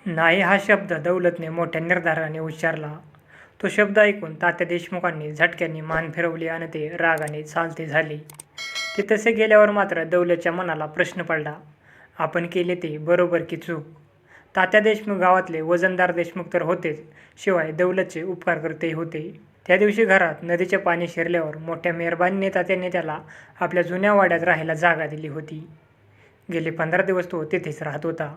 नाही हा शब्द दौलतने मोठ्या निर्धाराने उच्चारला. तो शब्द ऐकून तात्या देशमुखांनी झटक्याने मान फिरवली आणि ते रागाने चालते झाले. ते तसे गेल्यावर मात्र दौलतच्या मनाला प्रश्न पडला. आपण केले ते बरोबर की चूक? तात्या देशमुख गावातले वजनदार देशमुख तर होतेच, शिवाय दौलतचे उपकारकर्तेही होते. त्या दिवशी घरात नदीचे पाणी शिरल्यावर मोठ्या मेहरबानीने तात्याने त्याला आपल्या जुन्या वाड्यात राहायला जागा दिली होती. गेले 15 दिवस तो तिथेच राहत होता.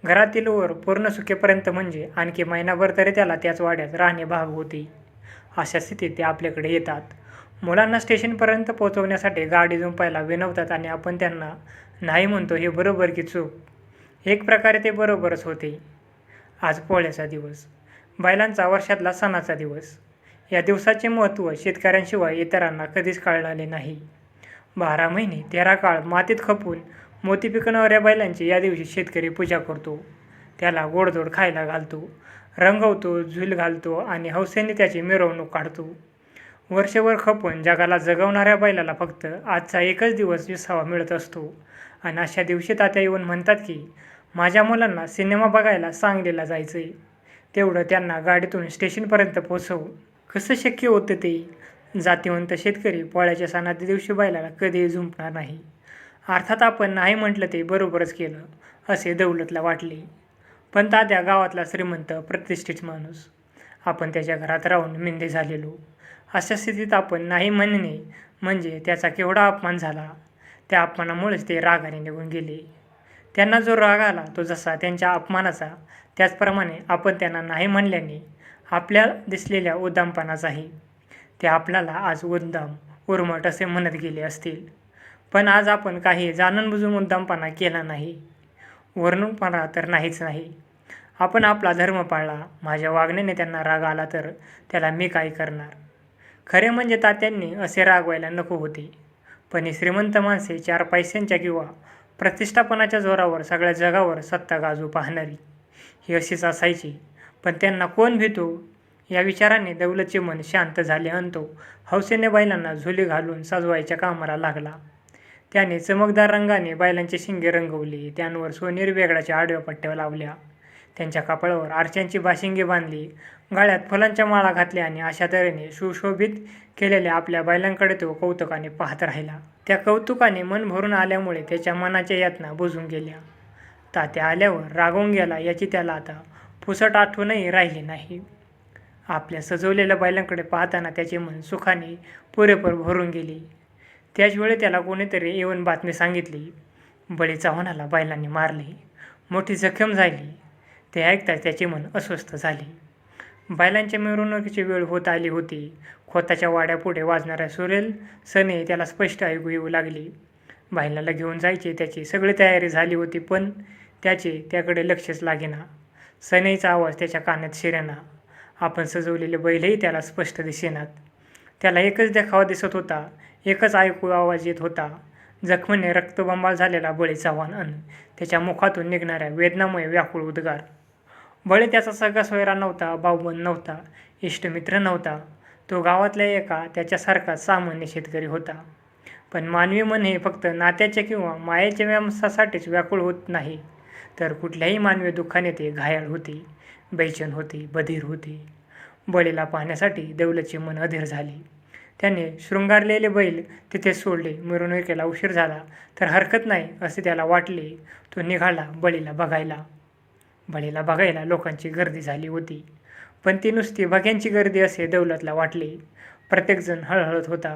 घरातील वर पूर्ण सुखेपर्यंत म्हणजे आणखी महिनाभर तरी त्याला त्याच वाड्यात राहणे भाग होते. अशा स्थितीत ते आपल्याकडे येतात. मुलांना स्टेशनपर्यंत पोहोचवण्यासाठी गाडी जुंपायला विनवतात आणि आपण त्यांना नाही म्हणतो हे बरोबर की चूक? एक प्रकारे ते बरोबरच होते. आज पोळ्याचा दिवस, बैलांचा वर्षातला सणाचा दिवस. या दिवसाचे महत्त्व शेतकऱ्यांशिवाय इतरांना कधीच कळले नाही. 12 महिने 13 काळ मातीत खपून मोती पिकवणाऱ्या बैलांची या दिवशी शेतकरी पूजा करतो. त्याला गोडधोड खायला घालतो, रंगवतो, झूल घालतो आणि हौसेने त्याची मिरवणूक काढतो. वर्षभर खपून जगाला जगवणाऱ्या बैलाला फक्त आजचा एकच दिवस विसावा मिळत असतो आणि अशा दिवशी तात्या येऊन म्हणतात की, माझ्या मुलांना सिनेमा बघायला सांगलीला जायचंय, तेवढं त्यांना गाडीतून स्टेशनपर्यंत पोचव. कसं शक्य होतं ते? जातीवंत शेतकरी पोळ्याच्या सणाच्या दिवशी बैलाला कधीही झुंपणार नाही. अर्थात आपण नाही म्हटलं ते बरोबरच केलं, असे दौलतला वाटले. पण तात्या गावातला श्रीमंत प्रतिष्ठित माणूस. आपण त्याच्या घरात राहून मिंदे झालेलो. अशा स्थितीत आपण नाही म्हणणे म्हणजे त्याचा केवढा अपमान झाला. त्या अपमानामुळेच ते रागाने निघून गेले. त्यांना जो राग आला तो जसा त्यांच्या अपमानाचा, त्याचप्रमाणे आपण त्यांना नाही म्हणल्याने आपल्याला दिसलेल्या उद्दामपणाचाही. ते आपल्याला आज उद्दाम, उर्मट असे म्हणत गेले असतील. पण आज आपण काही जाणूनबुजून मुद्दामपणा केला नाही. वर्णूकपणा तर नाहीच नाही. आपण आपला धर्म पाळला. माझ्या वागण्याने त्यांना राग आला तर त्याला मी काय करणार? खरे म्हणजे तात्यांनी असे रागवायला नको होते. पण ही श्रीमंत माणसे 4 पैशांच्या किंवा प्रतिष्ठापनाच्या जोरावर सगळ्या जगावर सत्ता गाजू पाहणारी, ही अशीच असायची. पण त्यांना कोण भेटो? या विचाराने दौलतचे मन शांत झाले आणि तो हौसेने बैलांना झुली घालून सजवायच्या कामाला लागला. त्याने चमकदार रंगाने बैलांचे शिंगे रंगवले, त्यांवर सोनेरी वेगळ्याच्या आडव्या पट्ट्या लावल्या, त्यांच्या कपाळावर आरच्यांची बाशिंगे बांधली, गळ्यात फुलांच्या माळा घातल्या आणि अशा तऱ्हेने सुशोभित केलेल्या आपल्या बैलांकडे तो कौतुकाने पाहत राहिला. त्या कौतुकाने मन भरून आल्यामुळे त्याच्या मनाच्या यातना बुजून गेल्या. तात्या आल्यावर रागवून गेला याची त्याला आता पुसट आठवणही राहिली नाही. आपल्या सजवलेल्या बैलांकडे पाहताना त्याचे मन सुखाने पुरेपूर भरून गेले. त्याचवेळी त्याला कोणीतरी येऊन बातमी सांगितली, बळी चव्हाणाला बैलांनी मारले, मोठी जखम झाली. ते ऐकताच त्याचे मन अस्वस्थ झाले. बैलांच्या मिरवणुकीची वेळ होत आली होती. खोताच्या वाड्यापुढे वाजणाऱ्या सुरेल सने त्याला स्पष्ट ऐकू येऊ लागली. बैलाला घेऊन जायची त्याची सगळी तयारी झाली होती, पण त्याचे त्याकडे लक्षच लागेना. सनेचा आवाज त्याच्या कानात शिरेना. आपण सजवलेले बैलही त्याला स्पष्ट दिसेनात. त्याला एकच देखावा दिसत होता, एकच ऐकू आवाज येत होता, जखमेने रक्तबंबाळ झालेला बळी चव्हाण अन त्याच्या मुखातून निघणाऱ्या वेदनामय व्याकुळ उद्गार. बळी त्याचा सगळा सोयरा नव्हता, भाऊबंद नव्हता, इष्टमित्र नव्हता. तो गावातल्या एका त्याच्यासारखाच सामान्य शेतकरी होता. पण मानवी मन हे फक्त नात्याच्या किंवा मायेच्या व्यवसायासाठीच व्याकुळ होत नाही, तर कुठल्याही मानवी दुःखाने ते घायाळ होते, बेचैन होते, बधीर होते. बळीला पाहण्यासाठी दौलतचे मन अधीर झाले. त्याने शृंगारलेले बैल तिथेच सोडले. मिरवणुकीला उशीर झाला तर हरकत नाही असे त्याला वाटले. तो निघाला बळीला बघायला. बळीला बघायला लोकांची गर्दी झाली होती, पण ती नुसती बघ्यांची गर्दी असे दौलतला वाटले. प्रत्येकजण हळहळत होता.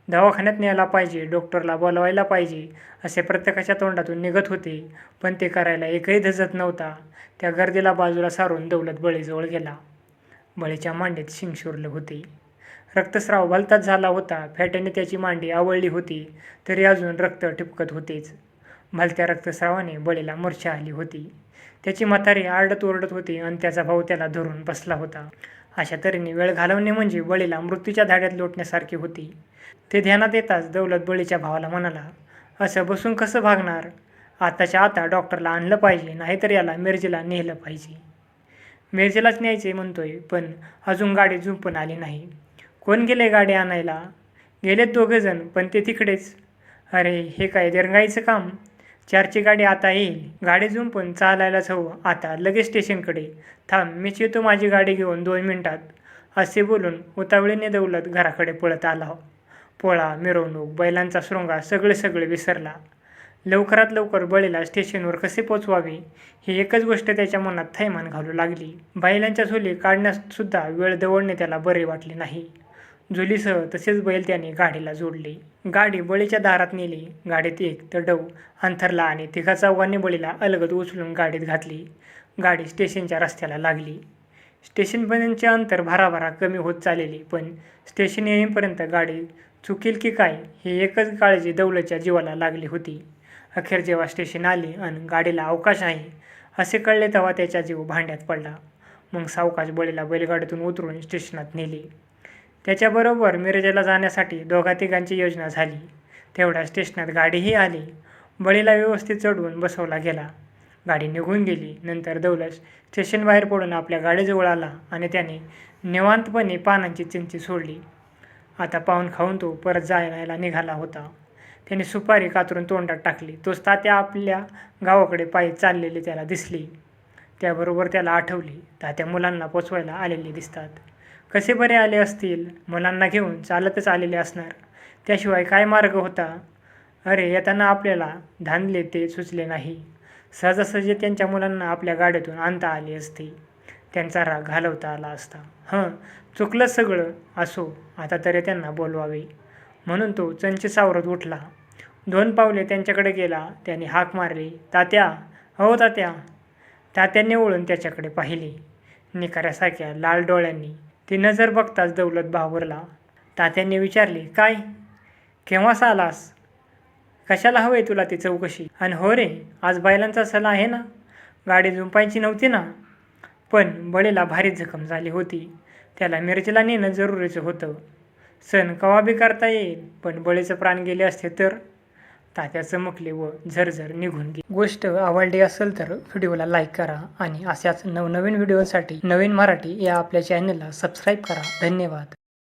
दवाखान्यात न्यायला पाहिजे, डॉक्टरला बोलवायला पाहिजे असे प्रत्येकाच्या तोंडातून निघत होते, पण ते करायला एकही धजत नव्हता. त्या गर्दीला बाजूला सारून दौलत बळीजवळ गेला. बळीच्या मांडीत शिंग शिरले होते. रक्तस्राव भलताच झाला होता. फॅट्याने त्याची मांडी आवळली होती, तरी अजून रक्त ठिपकत होतेच. भलत्या रक्तस्रावाने बळीला मूर्छा आली होती. त्याची म्हातारी आरडत ओरडत होती आणि त्याचा भाऊ त्याला धरून बसला होता. अशा तऱ्हेने वेळ घालवणे म्हणजे बळीला मृत्यूच्या धाड्यात लोटण्यासारखे होते. ते ध्यानात येताच दौलत बळीच्या भावाला म्हणाला, असं बसून कसं भागणार? आताच्या आता डॉक्टरला आणलं पाहिजे, नाहीतर याला मिरजेला नेलं पाहिजे. मिरजेलाच न्यायचे म्हणतोय, पण अजून गाडी झुंपून आली नाही. कोण गेले गाडी आणायला? गेलेत 2 जण, पण ते तिकडेच. अरे हे काय दिरंगाईचं काम? 4ची गाडी आता येईल. गाडी झुंपून चालायलाच हवं आता, लगेच स्टेशनकडे. थांब, मीच येतो माझी गाडी घेऊन 2 मिनिटात. असे बोलून उतावळीने दौलत घराकडे पळत आला. पोळा, मिरवणूक, बैलांचा शृंगार सगळे विसरला. लवकरात लवकर बळीला स्टेशनवर कसे पोचवावे ही एकच गोष्ट त्याच्या मनात थैमान घालू लागली. बैलांच्या झुली काढण्यासुद्धा वेळ दवडणे त्याला बरे वाटले नाही. झुलीसह तसेच बैल त्याने गाडीला जोडले. गाडी बळीच्या दारात नेली. गाडीत एक तडव अंथरला आणि तिघा-चौघांनी बळीला अलगद उचलून गाडीत घातली. गाडी स्टेशनच्या रस्त्याला लागली. स्टेशनपर्यंतचे अंतर भराभरा कमी होत चाललेले, पण स्टेशन येईपर्यंत गाडी चुकेल की काय ही एकच काळजी दौलतच्या जीवाला लागली होती. अखेर जेव्हा स्टेशन आले आणि गाडीला अवकाश आहे असे कळले तेव्हा त्याचा जीव भांड्यात पडला. मग सावकाश बळीला बैलगाडीतून उतरून स्टेशनात नेले. त्याच्याबरोबर मिरजेला जाण्यासाठी दोघा-तिघांची योजना झाली. तेवढ्या स्टेशनात गाडीही आली. बळीला व्यवस्थित चढवून बसवला गेला. गाडी निघून गेली. नंतर दौलत स्टेशनबाहेर पडून आपल्या गाडीजवळ आला आणि त्याने निवांतपणे पानांची चिंची सोडली. आता पाहून खाऊन तो परत जायला निघाला होता. त्याने सुपारी कातरून तोंडात टाकली. तोच तात्या आपल्या गावाकडे पायी चाललेले त्याला दिसली. त्याबरोबर त्याला आठवले, तात्या मुलांना पोचवायला आलेले दिसतात. कसे बरे आले असतील? मुलांना घेऊन चालतच आलेले असणार, त्याशिवाय काय मार्ग होता? अरे, येताना आपल्याला धांदले ते सुचले नाही. सहजासहजी त्यांच्या मुलांना आपल्या गाडीतून आणता आले असते. त्यांचा राग घालवता आला असता. चुकलं सगळं. असो, आता तरी त्यांना बोलवावे. म्हणून तो चंची सावरत उठला. 2 पावले त्यांच्याकडे गेला. त्याने हाक मारली, तात्या, हो तात्या. तात्याने वळून त्याच्याकडे पाहिले. निकाऱ्यासारख्या लाल डोळ्यांनी. ती नजर बघताच दौलत भावरला. तात्यांनी विचारले, काय? केव्हासा आलास? कशाला हवंय तुला ती चौकशी? आणि हो रे, आज बैलांचा सला आहे ना? गाडी जुंपायची नव्हती ना? पण बळीला भारी जखम झाली होती. त्याला मिरजेला नेणं जरुरीचं होतं. सण कवा बी करता येईल, पण बळीचे प्राण गेले असते तर? तात्या चमकले व झरझर निघून गेले. गोष्ट आवडली असेल तर व्हिडिओला लाईक करा आणि अशाच नवनवीन व्हिडिओसाठी नवीन मराठी या आपल्या चॅनलला सबस्क्राईब करा. धन्यवाद.